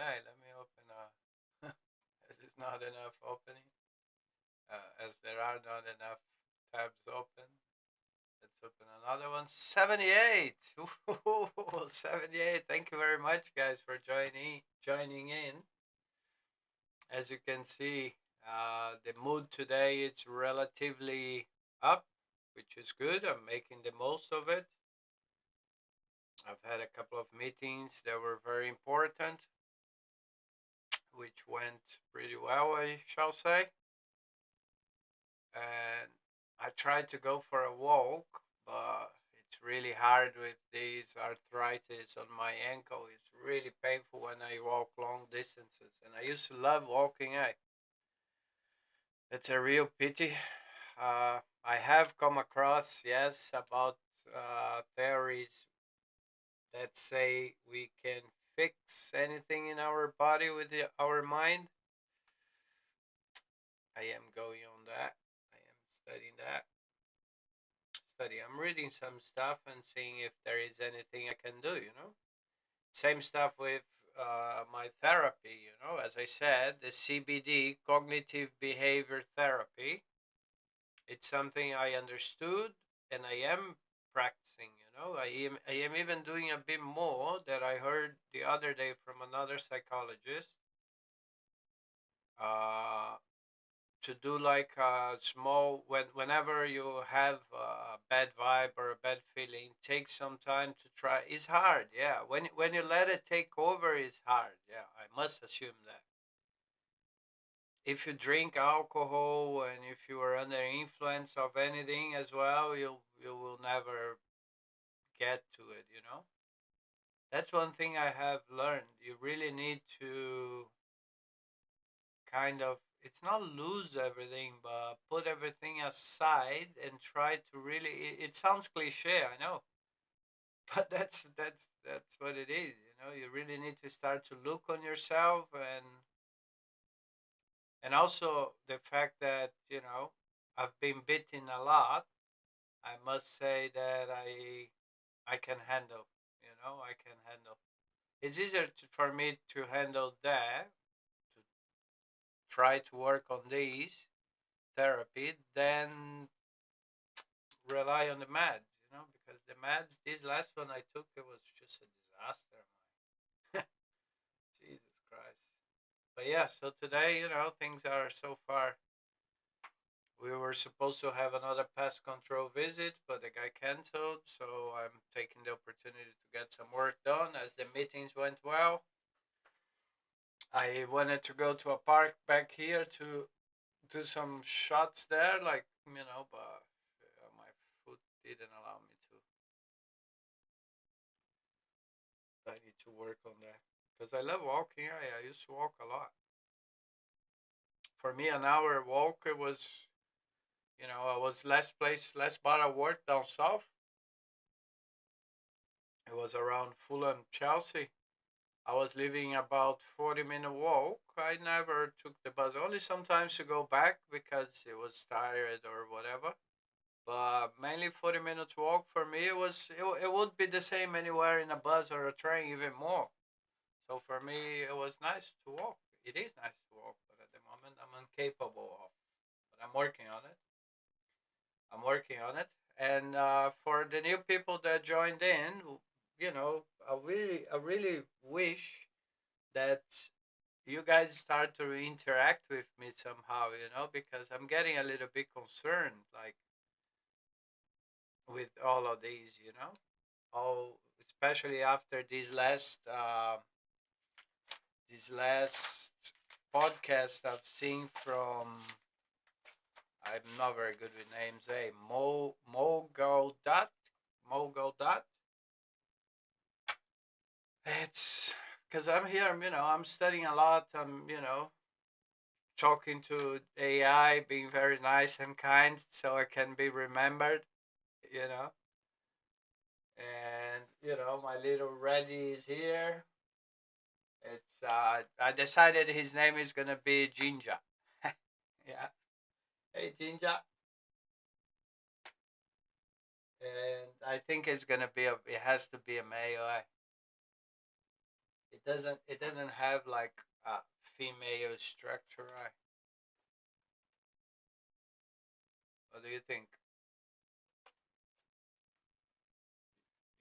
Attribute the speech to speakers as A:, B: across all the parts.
A: Okay, let me open this is not enough opening, as there are not enough tabs open. Let's open another one. 78. Ooh, 78. Thank you very much, guys, for joining in. As you can see, the mood today is relatively up, which is good. I'm making the most of it. I've had a couple of meetings that were very important, which went pretty well, I shall say. And I tried to go for a walk, but it's really hard with this arthritis on my ankle. It's really painful when I walk long distances. And I used to love walking. It's a real pity. I have come across, yes, about theories that say we can fix anything in our body with our mind. I am going on that. I am studying that. I'm reading some stuff and seeing if there is anything I can do. Same stuff with my therapy. As I said, the CBD, cognitive behavior therapy, it's something I understood and I am practicing. I am even doing a bit more that I heard the other day from another psychologist. Uh, to do like a small whenever you have a bad vibe or a bad feeling, take some time to try. It's hard, yeah. When you let it take over, it's hard, yeah. I must assume that if you drink alcohol and if you are under influence of anything as well, you will never get to it. That's one thing I have learned. You really need to kind of, it's not lose everything, but put everything aside and try to really, it sounds cliche, I know. But that's what it is. You really need to start to look on yourself, and also the fact that I've been bitten a lot. I must say that I can handle. I can handle. It's easier for me to handle that, to try to work on these therapy, than rely on the meds. Because the meds, this last one I took, it was just a disaster. Jesus Christ. But yeah, so today, things are so far. We were supposed to have another pest control visit, but the guy canceled, so I'm taking the opportunity to get some work done as the meetings went well. I wanted to go to a park back here to do some shots there, but my foot didn't allow me to. I need to work on that because I love walking. I used to walk a lot. For me, an hour walk, it was, I was less bar of work down south. It was around Fulham, Chelsea. I was living about 40-minute walk. I never took the bus, only sometimes to go back because it was tired or whatever. But mainly 40 minutes walk for me. It would be the same anywhere in a bus or a train, even more. So for me, it was nice to walk. It is nice to walk, but at the moment, I'm incapable of. But I'm working on it. I'm working on it. And for the new people that joined in, I really wish that you guys start to interact with me somehow, because I'm getting a little bit concerned, like with all of these. All, especially after this last podcast I've seen from. I'm not very good with names. Mo Gawdat. Mo Gawdat. It's because I'm here. I'm studying a lot. I'm talking to AI, being very nice and kind, so I can be remembered. You know, and my little Reddy is here. It's I decided his name is gonna be Ginger. Yeah. Hey Ginger. And I think it's gonna be it has to be a male. It doesn't have like a female structure, right? What do you think?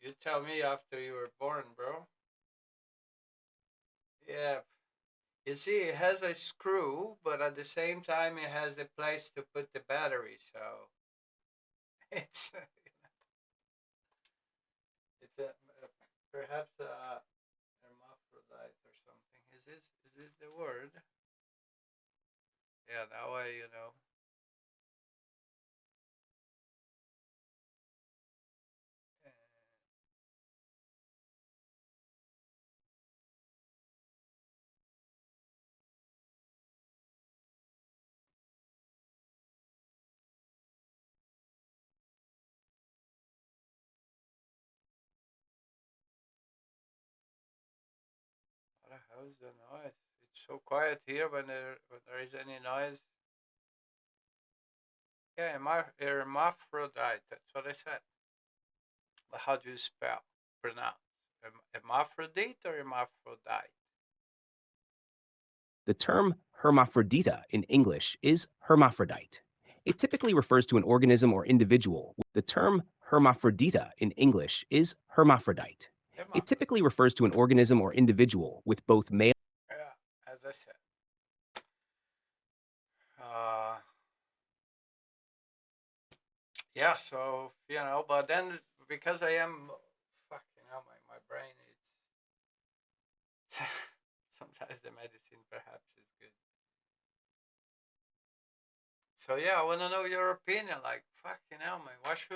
A: You tell me after you were born, bro. Yeah. You see, it has a screw, but at the same time, it has the place to put the battery. So it's it's perhaps a hermaphrodite or something. Is this the word? Yeah, that way you know. Uh, what the hell is the noise? It's so quiet here when there is any noise. Yeah, hermaphrodite. That's what I said. But how do you pronounce? Hermaphrodite or hermaphrodite?
B: The term hermaphrodita in English is hermaphrodite. It typically refers to an organism or individual. The term hermaphrodita in English is hermaphrodite. It
A: Hermaphrodite.
B: typically refers to an organism or individual with both male.
A: Yeah, as I said. Uh, yeah, so but then because I am fucking hell, my brain is sometimes the medicine perhaps is good. So yeah, I want to know your opinion. Like fucking hell, man, what's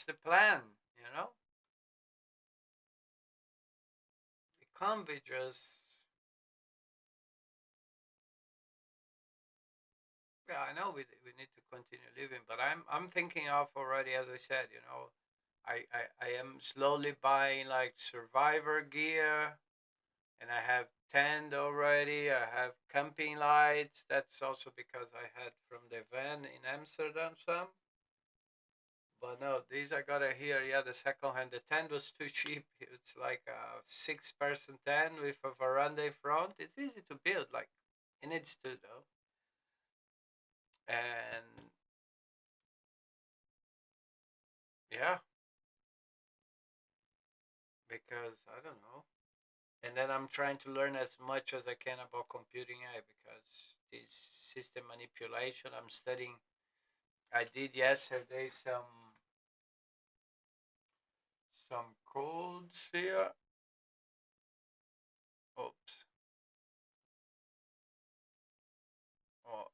A: the plan? You know, it can't be just. Yeah, I know we need to continue living, but I'm thinking of already, as I said, I am slowly buying like survivor gear, and I have tent already. I have camping lights. That's also because I had from the van in Amsterdam some. But no, these I got it here. Yeah, the second hand. The tent was too cheap. It's like a 6-person tent with a veranda in front. It's easy to build. Like it needs to though. And yeah, because I don't know. And then I'm trying to learn as much as I can about computing AI because this system manipulation I'm studying. I did yesterday some codes here. Oops. Oh,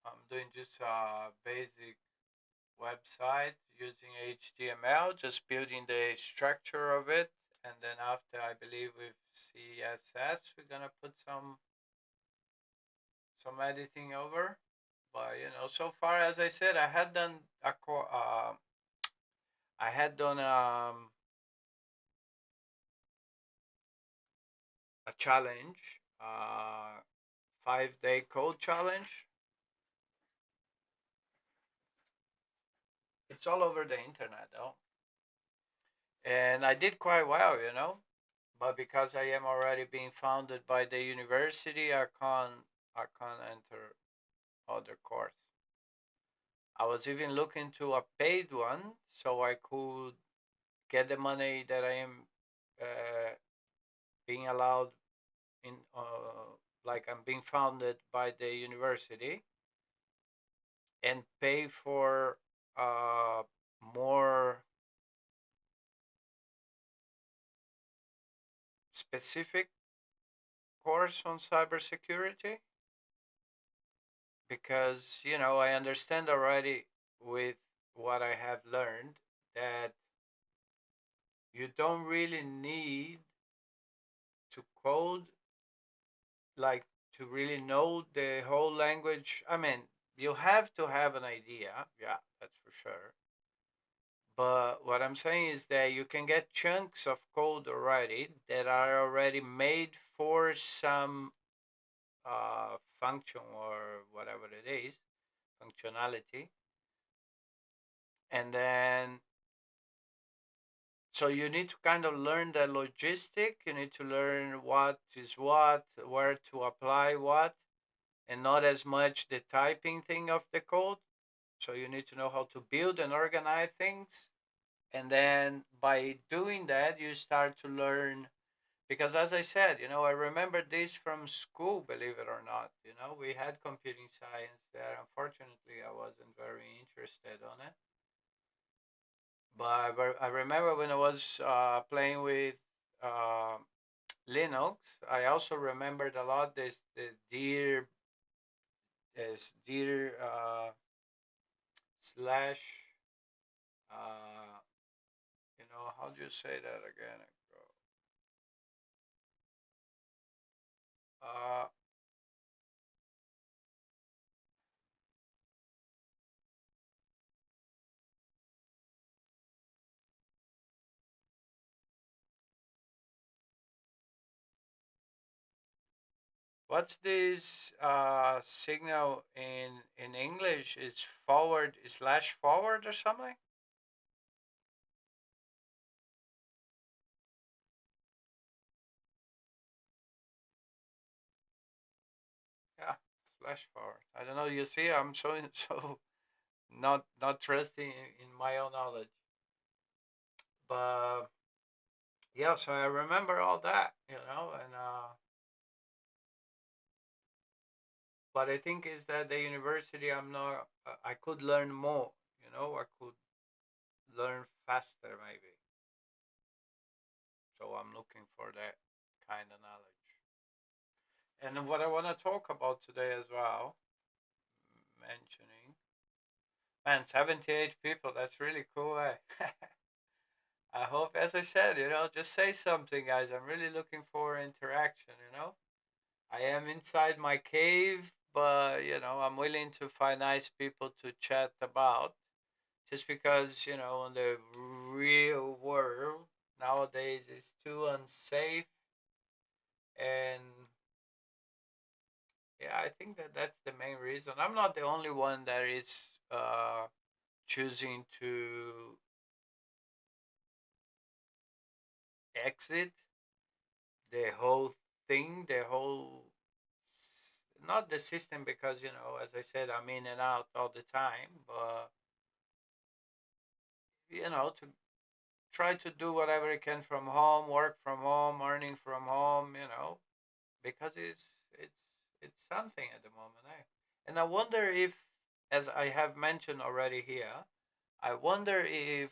A: I'm doing just a basic website using HTML, just building the structure of it. And then after, I believe with CSS, we're gonna put some editing over. But so far, as I said, I had done a challenge, 5-day code challenge. It's all over the internet, though, and I did quite well. But because I am already being founded by the university, I can't enter other course. I was even looking to a paid one so I could get the money that I am uh, being allowed in, like I'm being founded by the university, and pay for a more specific course on cybersecurity because I understand already with what I have learned that you don't really need to code, like, to really know the whole language. I mean, you have to have an idea, yeah, that's for sure. But what I'm saying is that you can get chunks of code already that are already made for some function or whatever it is, functionality. And then So you need to kind of learn the logistic. You need to learn what is what, where to apply what, and not as much the typing thing of the code. So you need to know how to build and organize things. And then by doing that, you start to learn. Because as I said, I remember this from school, believe it or not. We had computing science there. Unfortunately, I wasn't very interested on it. But I remember when I was playing with uh, Linux, I also remembered a lot the dear slash, uh, how do you say that again? Uh, what's this signal in English? It's forward slash forward or something? Yeah, slash forward. I don't know. You see, I'm so so not trusting in my own knowledge. But yeah, so I remember all that, and but I think is that the university I'm not I could learn more, I could learn faster maybe. So I'm looking for that kind of knowledge. And what I want to talk about today as well, mentioning, man, 78 people, that's really cool, eh? I hope, as I said, just say something, guys. I'm really looking for interaction. I am inside my cave, but I'm willing to find nice people to chat about. Just because in the real world nowadays it's too unsafe, and yeah, I think that that's the main reason. I'm not the only one that is choosing to exit the whole thing, the whole not the system, because as I said, I'm in and out all the time, but to try to do whatever I can from home, work from home, earning from home, because it's something at the moment, eh? And I wonder if, as I have mentioned already here, I wonder if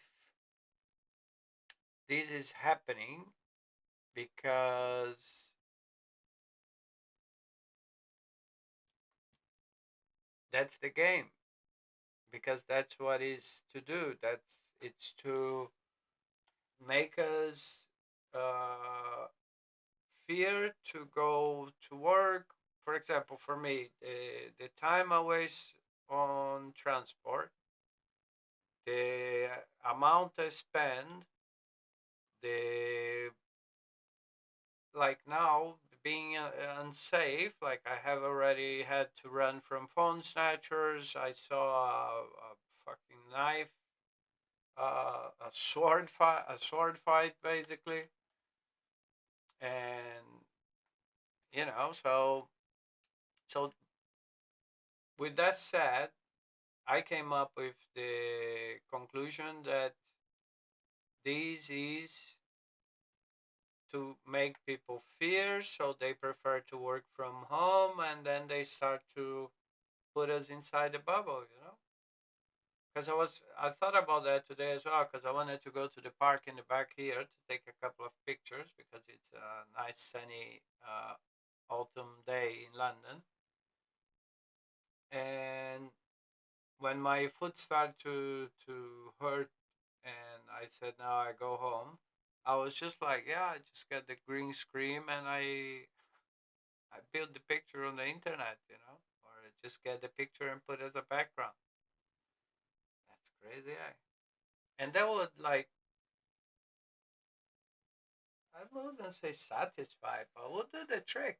A: this is happening because that's the game, because that's what is to do. It's to make us uh, fear to go to work. For example, for me, the time I waste on transport, the amount I spend, the like now being unsafe. Like I have already had to run from phone snatchers. I saw a fucking knife, a sword fight basically, and so with that said, I came up with the conclusion that this is to make people fear, so they prefer to work from home, and then they start to put us inside the bubble. Because I thought about that today as well, because I wanted to go to the park in the back here to take a couple of pictures because it's a nice sunny autumn day in London. And when my foot started to hurt, and I said, "Now I go home," I was just like, "Yeah, I just get the green screen and I build the picture on the internet, or just get the picture and put as a background." That's crazy, eh? And that would like I wouldn't say satisfy, but would do the trick.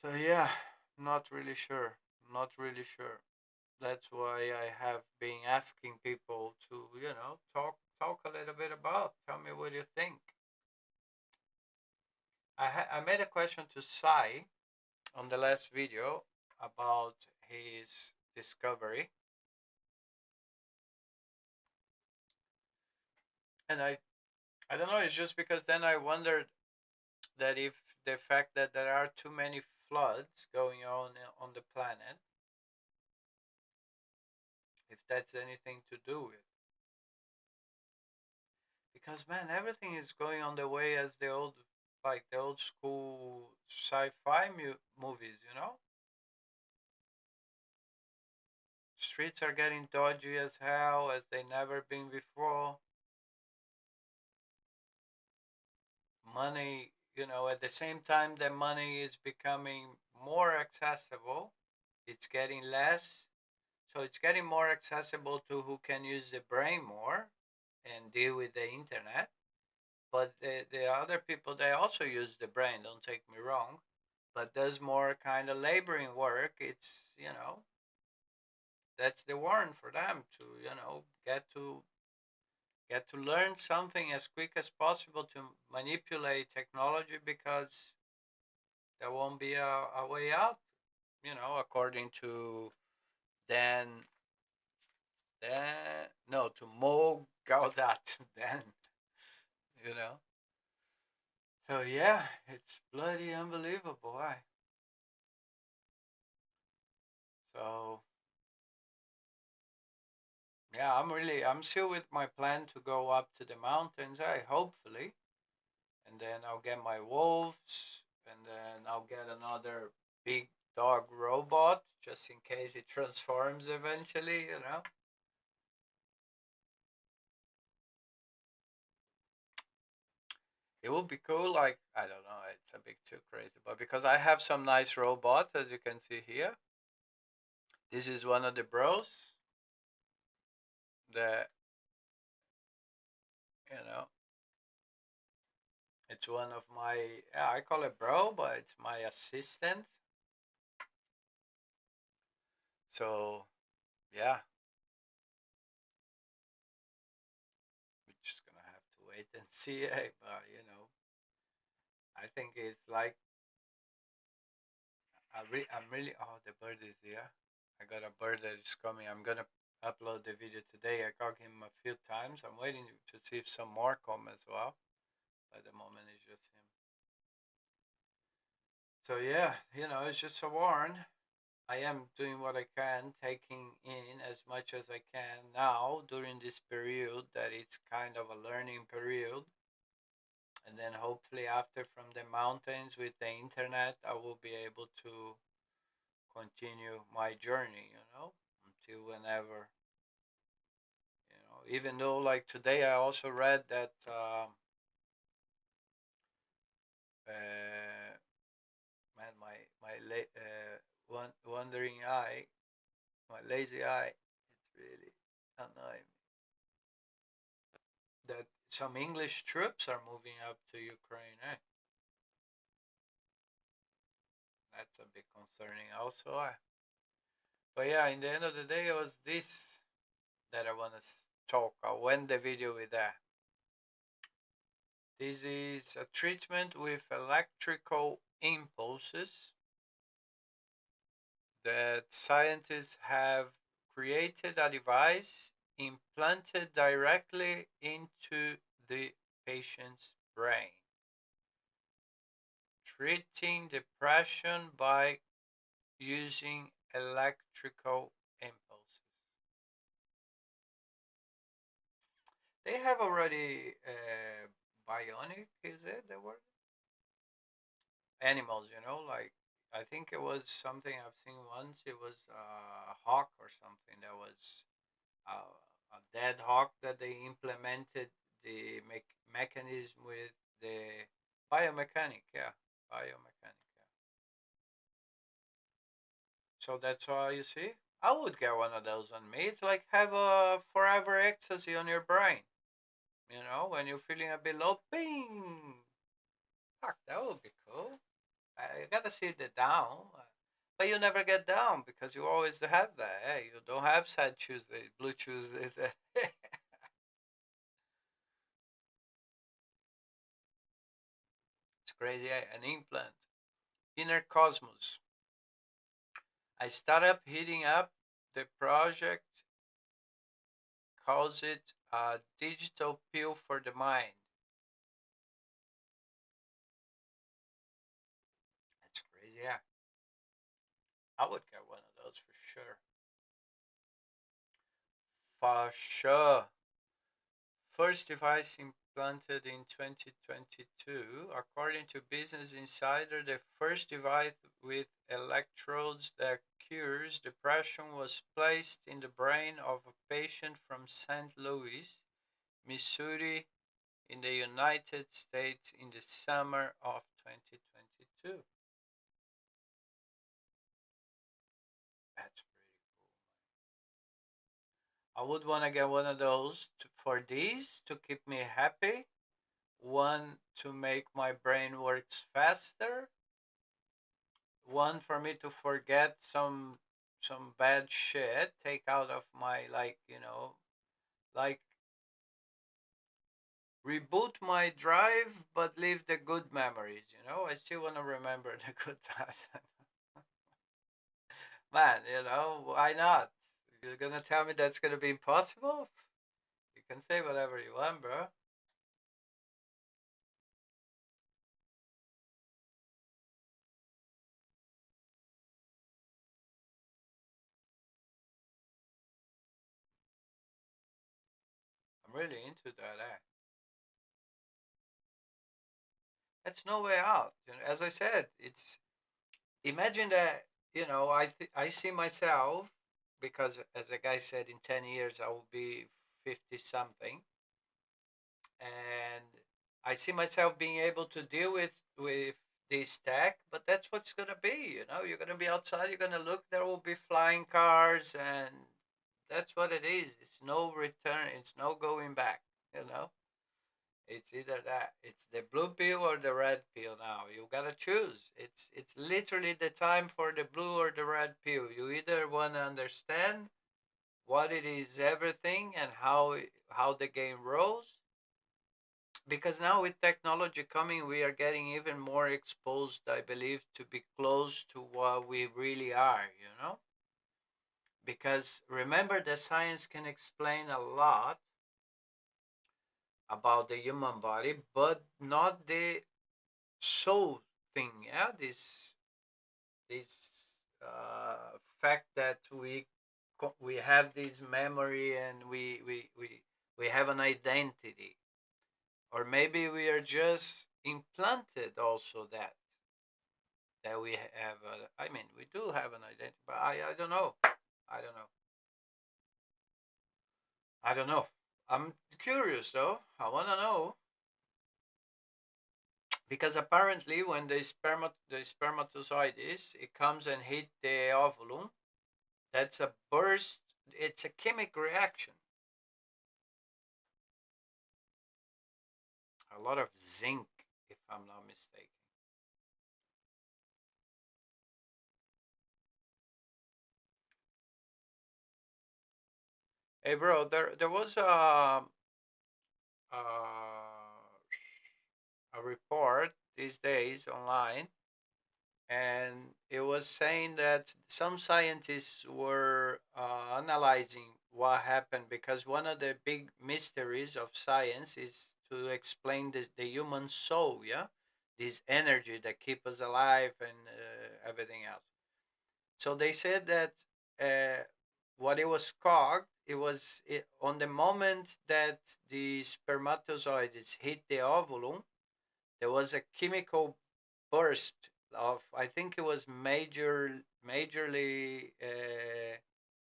A: So yeah, not really sure. Not really sure. That's why I have been asking people to, talk a little bit about. Tell me what you think. I made a question to Sai on the last video about his discovery, and I don't know. It's just because then I wondered that if the fact that there are too many floods going on the planet, if that's anything to do with, because man, everything is going on the way as the old, like the old school sci-fi movies. Streets are getting dodgy as hell as they never been before. Money, at the same time that money is becoming more accessible, it's getting less. So it's getting more accessible to who can use the brain more and deal with the internet. But the other people, they also use the brain, don't take me wrong, but does more kind of laboring work. It's, that's the warrant for them to, get to learn something as quick as possible to manipulate technology because there won't be a way out, according to Dan, no, to Mo Gawdat, Dan, you know. So yeah, it's bloody unbelievable. So yeah, I'm still with my plan to go up to the mountains. Hopefully, and then I'll get my wolves, and then I'll get another big dog robot just in case it transforms eventually. It would be cool. Like I don't know, it's a bit too crazy, but because I have some nice robots, as you can see here. This is one of the bros. The you know, it's one of my, yeah, I call it bro, but it's my assistant. So yeah, we're just gonna have to wait and see. But I think it's like I'm really. Oh, the bird is here. I got a bird that is coming. I'm gonna upload the video today. I caught him a few times. I'm waiting to see if some more come as well. At the moment, it's just him. So yeah, it's just a warn. I am doing what I can, taking in as much as I can now during this period that it's kind of a learning period. And then hopefully after from the mountains with the internet, I will be able to continue my journey, until whenever, even though like today I also read that uh, man, my wandering eye, my lazy eye, it's really annoying me that some English troops are moving up to Ukraine. That's a bit concerning also. But yeah, in the end of the day, it was this that I want to talk. I'll end the video with that. This is a treatment with electrical impulses that scientists have created a device implanted directly into the patient's brain, treating depression by using electrical impulses. They have already bionic, is it the word? Animals, like I think it was something I've seen once. It was a hawk or something that was a dead hawk that they implemented the mechanism with the biomechanic, yeah, biomechanic. Yeah. So that's why you see, I would get one of those on me. It's like have a forever ecstasy on your brain. When you're feeling a bit low, bing. Fuck, that would be cool. I gotta see the down. But you never get down because you always have that. Hey, you don't have sad Tuesdays, blue Tuesdays. It's crazy. An implant. Inner Cosmos. I start up heating up the project, calls it a digital pill for the mind. That's crazy. Yeah, I would get one of those for sure. For sure. First device implanted in 2022. According to Business Insider, the first device with electrodes that cures depression was placed in the brain of a patient from St. Louis, Missouri, in the United States in the summer of 2022. That's pretty cool. I would want to get one of those for these to keep me happy, one to make my brain works faster, one for me to forget some bad shit, take out of my, like, like reboot my drive but leave the good memories. I still want to remember the good times. Man, why not? You're gonna tell me that's gonna be impossible? You can say whatever you want, bro. I'm really into that. That's no way out. As I said, it's imagine that. I see myself, because as the guy said, in 10 years I will be 50 something, and I see myself being able to deal with this tech. But that's what's gonna be. You're gonna be outside. You're gonna look. There will be flying cars, and that's what it is. It's no return. It's no going back. You know. It's either that. It's the blue pill or the red pill now. You gotta choose. It's literally the time for the blue or the red pill. You either want to understand what it is, everything, and how the game rolls. Because now with technology coming, we are getting even more exposed, I believe, to be close to what we really are. Because remember, the science can explain a lot about the human body, but not the soul thing. Yeah, this fact that we have this memory, and we have an identity, or maybe we are just implanted also that we have. I mean, we do have an identity, but I don't know. I don't know. I don't know. I'm curious though. I want to know. Because apparently, when the spermatozoid it comes and hit the ovulum. That's a burst. It's a chemical reaction. A lot of zinc, if I'm not mistaken. Hey, bro, there was a report these days online, and it was saying that some scientists were analyzing what happened, because one of the big mysteries of science is to explain the human soul. Yeah, this energy that keeps us alive, and everything else. So they said that uh, what it was called, on the moment that the spermatozoids hit the ovulum, there was a chemical burst of, I think it was majorly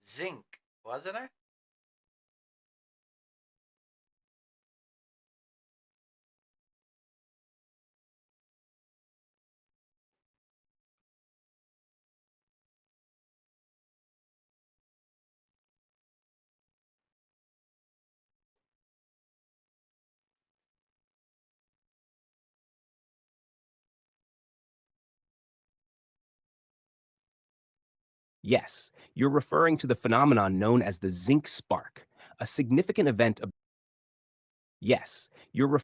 A: zinc, wasn't it?
B: Yes, you're referring to the phenomenon known as the zinc spark, a significant event of. Yes, you're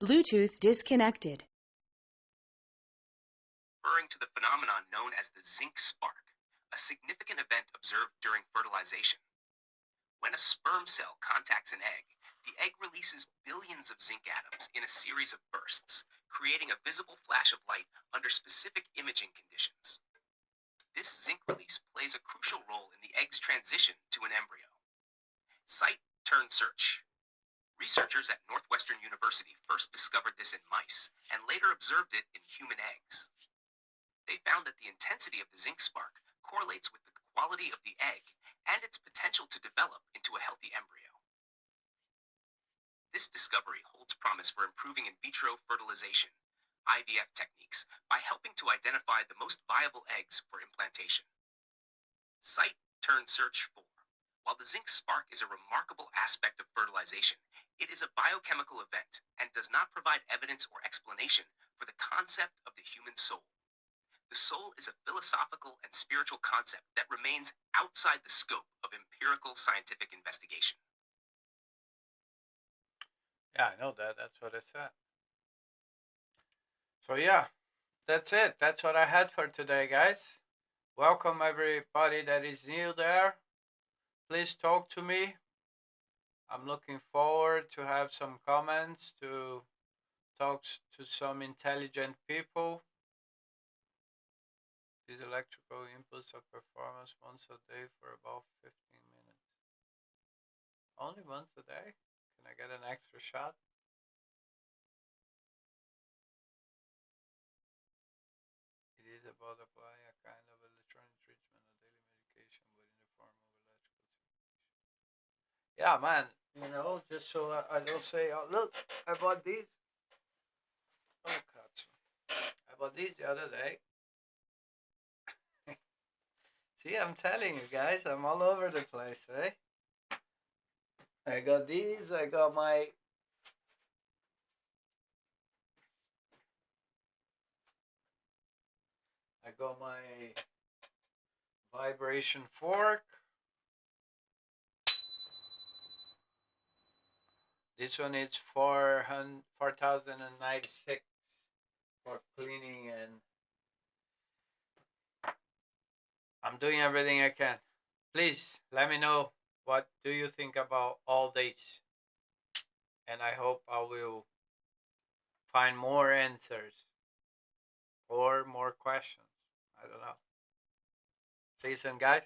C: Bluetooth disconnected.
B: referring to the phenomenon known as the zinc spark, a significant event observed during fertilization. When a sperm cell contacts an egg, the egg releases billions of zinc atoms in a series of bursts, creating a visible flash of light under specific imaging conditions. This zinc release plays a crucial role in the egg's transition to an embryo. Sight turn search. Researchers at Northwestern University first discovered this in mice and later observed it in human eggs. They found that the intensity of the zinc spark correlates with the quality of the egg and its potential to develop into a healthy embryo. This discovery holds promise for improving in vitro fertilization, IVF techniques, by helping to identify the most viable eggs for implantation. Sight turn search 4. While the zinc spark is a remarkable aspect of fertilization, it is a biochemical event and does not provide evidence or explanation for the concept of the human soul. The soul is a philosophical and spiritual concept that remains outside the scope of empirical scientific investigation.
A: Yeah, I know that. That's what I said. So yeah, that's it. That's what I had for today, guys. Welcome everybody that is new there. Please talk to me. I'm looking forward to have some comments, to talk to some intelligent people. These electrical inputs of performance once a day for about 15 minutes. Only once a day? Can I get an extra shot? It is about applying a kind of electronic treatment, a daily medication, but in the form of electrical stimulation. Yeah, man. Just so I don't say, oh, look, I bought these. Oh, God. I bought these the other day. See, I'm telling you guys, I'm all over the place, eh? I got these. I got my vibration fork. This one is 4,096 for cleaning, and I'm doing everything I can. Please let me know what do you think about all this, and I hope I will find more answers or more questions. I don't know. See you soon, guys.